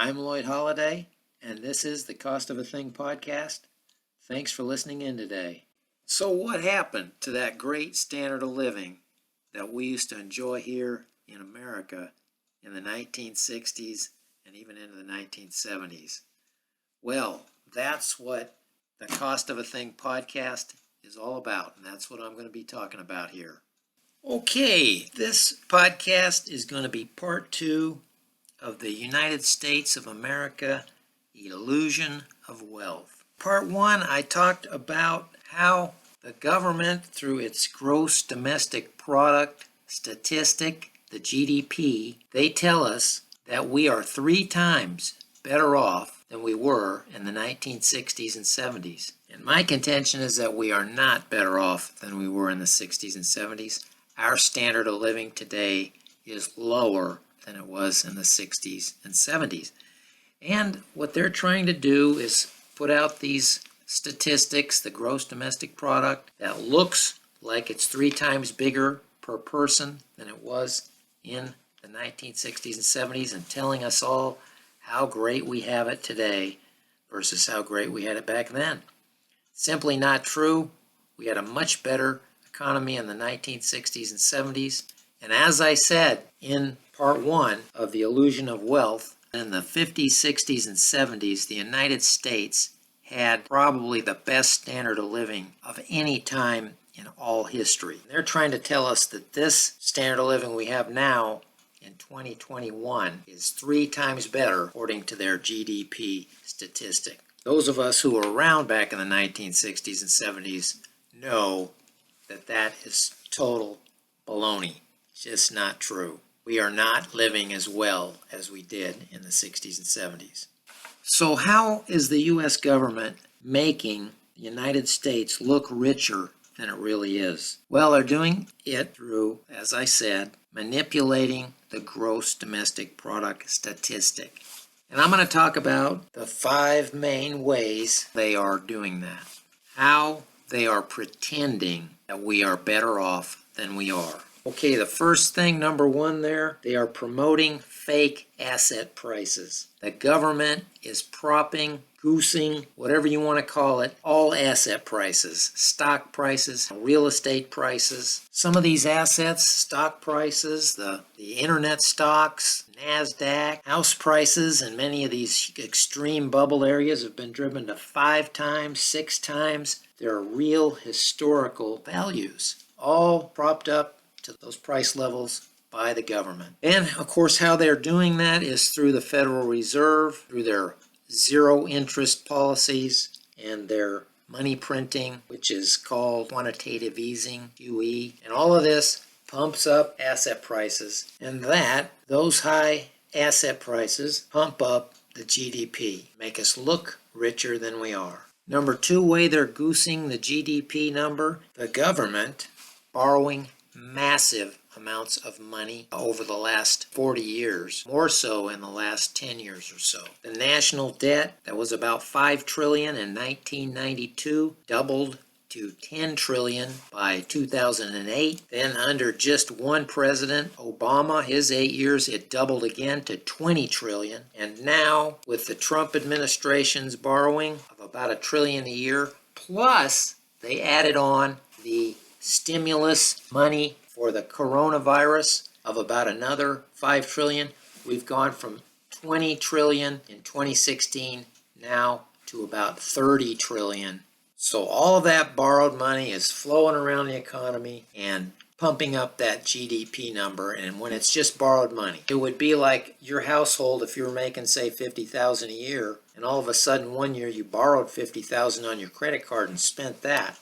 I'm Lloyd Holliday, and this is the Cost of a Thing podcast. Thanks for listening in today. So what happened to that great standard of living that we used to enjoy here in America in the 1960s and even into the 1970s? Well, that's what the Cost of a Thing podcast is all about, and that's what I'm going to be talking about here. Okay, this podcast is going to be part 2 of the United States of America illusion of wealth. Part 1, I talked about how the government, through its gross domestic product statistic, the GDP, they tell us that we are 3 times better off than we were in the 1960s and 70s. And my contention is that we are not better off than we were in the 60s and 70s. Our standard of living today is lower than it was in the 60s and 70s. And what they're trying to do is put out these statistics, the gross domestic product, that looks like it's 3 times bigger per person than it was in the 1960s and 70s, and telling us all how great we have it today versus how great we had it back then. Simply not true. We had a much better economy in the 1960s and 70s. And as I said in part 1 of the illusion of wealth, in the 50s, 60s, and 70s, the United States had probably the best standard of living of any time in all history. They're trying to tell us that this standard of living we have now in 2021 is 3 times better according to their GDP statistic. Those of us who were around back in the 1960s and 70s know that that is total baloney. Just not true. We are not living as well as we did in the 60s and 70s. So how is the U.S. government making the United States look richer than it really is? Well, they're doing it through, as I said, manipulating the gross domestic product statistic. And I'm going to talk about the 5 main ways they are doing that. How they are pretending that we are better off than we are. Okay, the first thing, number 1 there, they are promoting fake asset prices. The government is propping, goosing, whatever you want to call it, all asset prices, stock prices, real estate prices. Some of these assets, stock prices, the internet stocks, NASDAQ, house prices, and many of these extreme bubble areas have been driven to 5 times, 6 times their real historical values, all propped up to those price levels by the government. And of course, how they're doing that is through the Federal Reserve, through their zero interest policies and their money printing, which is called quantitative easing, QE. And all of this pumps up asset prices, and those high asset prices pump up the GDP, make us look richer than we are. Number 2 way they're goosing the GDP number, the government borrowing massive amounts of money over the last 40 years, more so in the last 10 years or so. The national debt that was about $5 trillion in 1992 doubled to $10 trillion by 2008. Then under just one president, Obama, his 8 years, it doubled again to $20 trillion. And now with the Trump administration's borrowing of about $1 trillion a year, plus they added on the stimulus money for the coronavirus of about another $5 trillion. We've gone from $20 trillion in 2016 now to about $30 trillion. So all of that borrowed money is flowing around the economy and pumping up that GDP number. And when it's just borrowed money, it would be like your household if you were making, say, $50,000 a year, and all of a sudden one year you borrowed $50,000 on your credit card and spent that.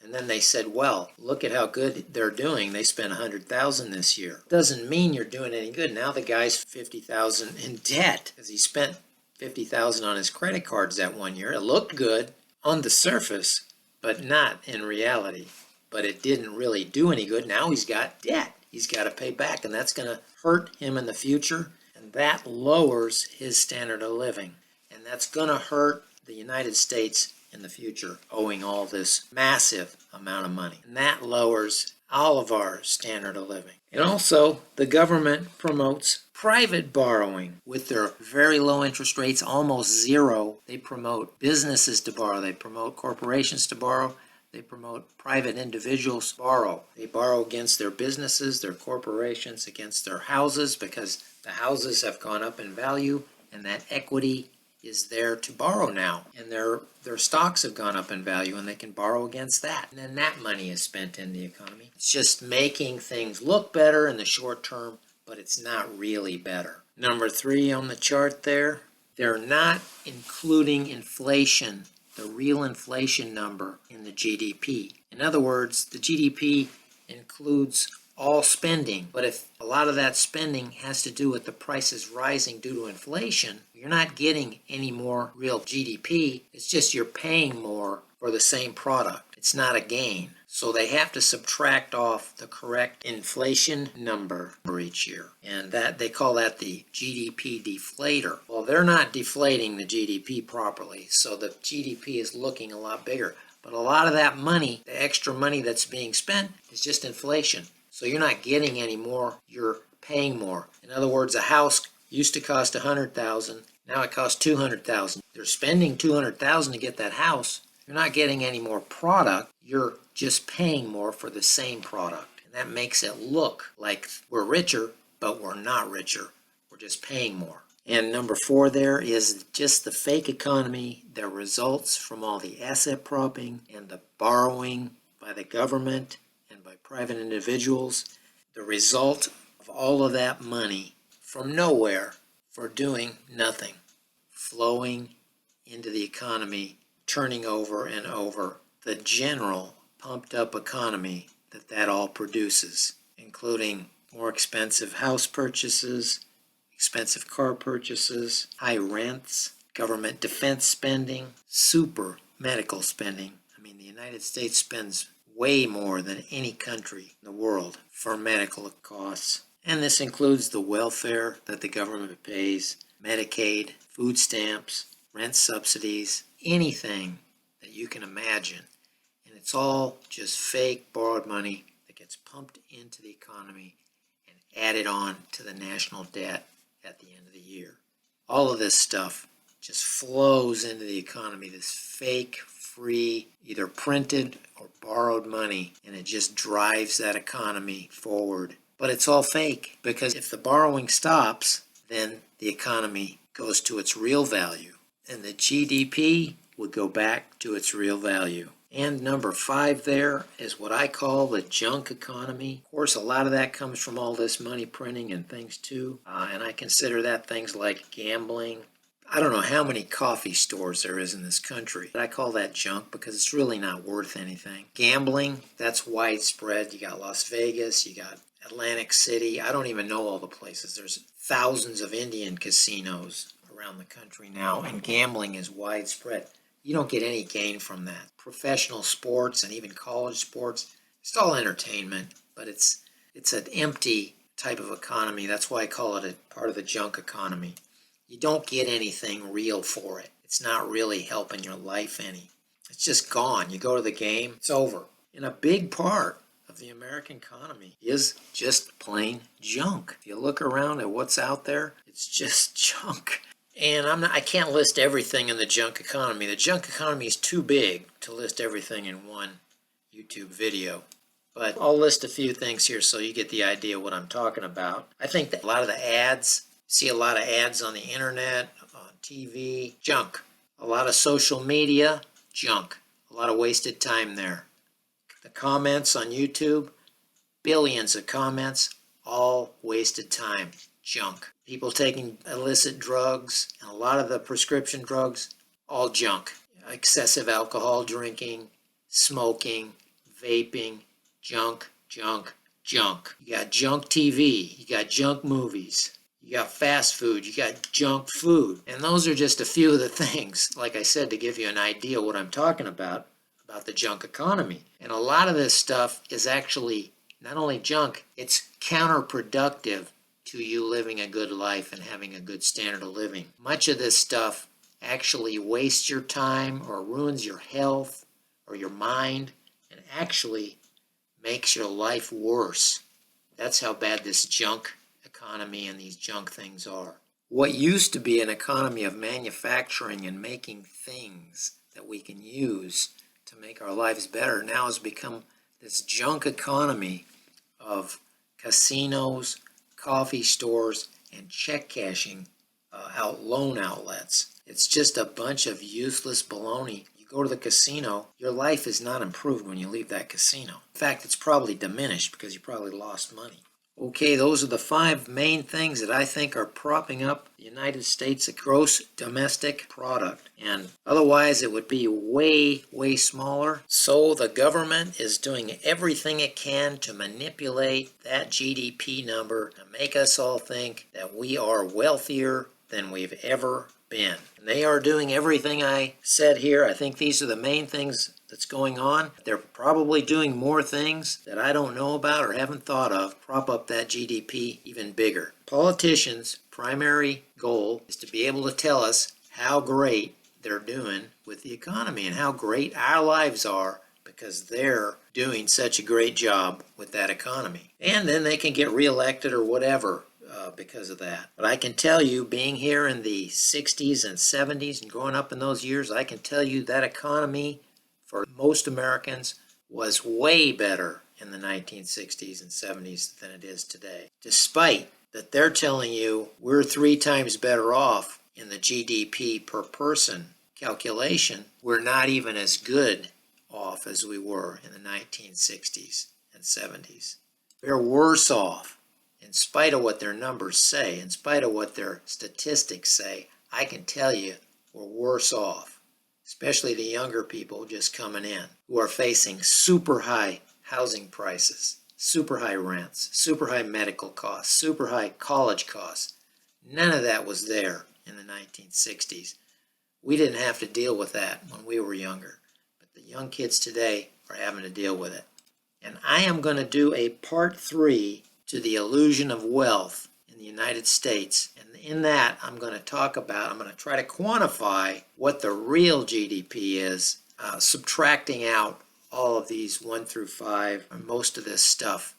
And then they said, well, look at how good they're doing. They spent $100,000 this year. Doesn't mean you're doing any good. Now the guy's $50,000 in debt because he spent $50,000 on his credit cards that one year. It looked good on the surface, but not in reality. But it didn't really do any good. Now he's got debt. He's got to pay back, and that's going to hurt him in the future, and that lowers his standard of living. And that's going to hurt the United States in the future, owing all this massive amount of money. And that lowers all of our standard of living. And also, the government promotes private borrowing with their very low interest rates, almost zero. They promote businesses to borrow. They promote corporations to borrow. They promote private individuals to borrow. They borrow against their businesses, their corporations, against their houses, because the houses have gone up in value and that equity is there to borrow now, and their stocks have gone up in value and they can borrow against that, and then that money is spent in the economy. It's just making things look better in the short term, but it's not really better. Number 3 on the chart there, they're not including inflation, the real inflation number, in the GDP. In other words, the GDP includes all spending, but if a lot of that spending has to do with the prices rising due to inflation, you're not getting any more real GDP. It's just you're paying more for the same product. It's not a gain. So they have to subtract off the correct inflation number for each year. And that they call that the GDP deflator. Well, they're not deflating the GDP properly, so the GDP is looking a lot bigger. But a lot of that money, the extra money that's being spent, is just inflation. So you're not getting any more, you're paying more. In other words, a house used to cost $100,000, now it costs $200,000. They're spending $200,000 to get that house. You're not getting any more product, you're just paying more for the same product. And that makes it look like we're richer, but we're not richer. We're just paying more. And number 4 there is just the fake economy that results from all the asset propping and the borrowing by the government and by private individuals. The result of all of that money from nowhere for doing nothing, flowing into the economy, turning over and over the general pumped up economy that all produces, including more expensive house purchases, expensive car purchases, high rents, government defense spending, super medical spending. I mean, the United States spends way more than any country in the world for medical costs. And this includes the welfare that the government pays, Medicaid, food stamps, rent subsidies, anything that you can imagine. And it's all just fake borrowed money that gets pumped into the economy and added on to the national debt at the end of the year. All of this stuff just flows into the economy, this fake, free, either printed or borrowed money, and it just drives that economy forward. But it's all fake, because if the borrowing stops, then the economy goes to its real value, and the GDP would go back to its real value. And number 5 there is what I call the junk economy. Of course, a lot of that comes from all this money printing and things too. And I consider that things like gambling. I don't know how many coffee stores there is in this country, but I call that junk because it's really not worth anything. Gambling, that's widespread. You got Las Vegas, you got Atlantic City. I don't even know all the places. There's thousands of Indian casinos around the country now, and gambling is widespread. You don't get any gain from that. Professional sports and even college sports, it's all entertainment, but it's an empty type of economy. That's why I call it a part of the junk economy. You don't get anything real for it. It's not really helping your life any. It's just gone. You go to the game, it's over. And a big part of the American economy is just plain junk. If you look around at what's out there, it's just junk. And I can't list everything in the junk economy. The junk economy is too big to list everything in one YouTube video. But I'll list a few things here so you get the idea what I'm talking about. I think that a lot of the ads, see a lot of ads on the internet, on TV, junk. A lot of social media, junk. A lot of wasted time there. The comments on YouTube, billions of comments, all wasted time, junk. People taking illicit drugs, and a lot of the prescription drugs, all junk. Excessive alcohol drinking, smoking, vaping, junk, junk, junk. You got junk TV, you got junk movies, you got fast food, you got junk food. And those are just a few of the things, like I said, to give you an idea what I'm talking about the junk economy. And a lot of this stuff is actually not only junk, it's counterproductive to you living a good life and having a good standard of living. Much of this stuff actually wastes your time or ruins your health or your mind and actually makes your life worse. That's how bad this junk economy and these junk things are. What used to be an economy of manufacturing and making things that we can use to make our lives better now has become this junk economy of casinos, coffee stores, and check cashing loan outlets. It's just a bunch of useless baloney. You go to the casino, your life is not improved when you leave that casino. In fact, it's probably diminished because you probably lost money. Okay, those are the 5 main things that I think are propping up the United States' gross domestic product. And otherwise, it would be way, way smaller. So the government is doing everything it can to manipulate that GDP number to make us all think that we are wealthier than we've ever been. And they are doing everything I said here. I think these are the main things that's going on. They're probably doing more things that I don't know about or haven't thought of, prop up that GDP even bigger. Politicians' primary goal is to be able to tell us how great they're doing with the economy and how great our lives are because they're doing such a great job with that economy. And then they can get reelected or whatever because of that. But I can tell you, being here in the 60s and 70s and growing up in those years, I can tell you that economy for most Americans was way better in the 1960s and 70s than it is today. Despite that they're telling you we're 3 times better off in the GDP per person calculation, we're not even as good off as we were in the 1960s and 70s. We're worse off. In spite of what their numbers say, in spite of what their statistics say, I can tell you we're worse off. Especially the younger people just coming in who are facing super high housing prices, super high rents, super high medical costs, super high college costs. None of that was there in the 1960s. We didn't have to deal with that when we were younger, but the young kids today are having to deal with it. And I am going to do a part 3 to the illusion of wealth in the United States. And in that, I'm going to try to quantify what the real GDP is, subtracting out all of these 1 through 5, and most of this stuff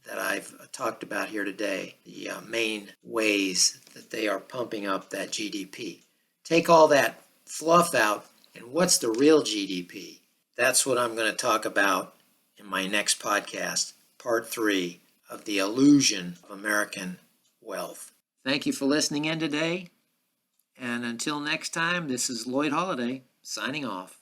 that I've talked about here today, the main ways that they are pumping up that GDP. Take all that fluff out, and what's the real GDP? That's what I'm going to talk about in my next podcast, part 3 of the illusion of American wealth. Thank you for listening in today. And until next time, this is Lloyd Holiday signing off.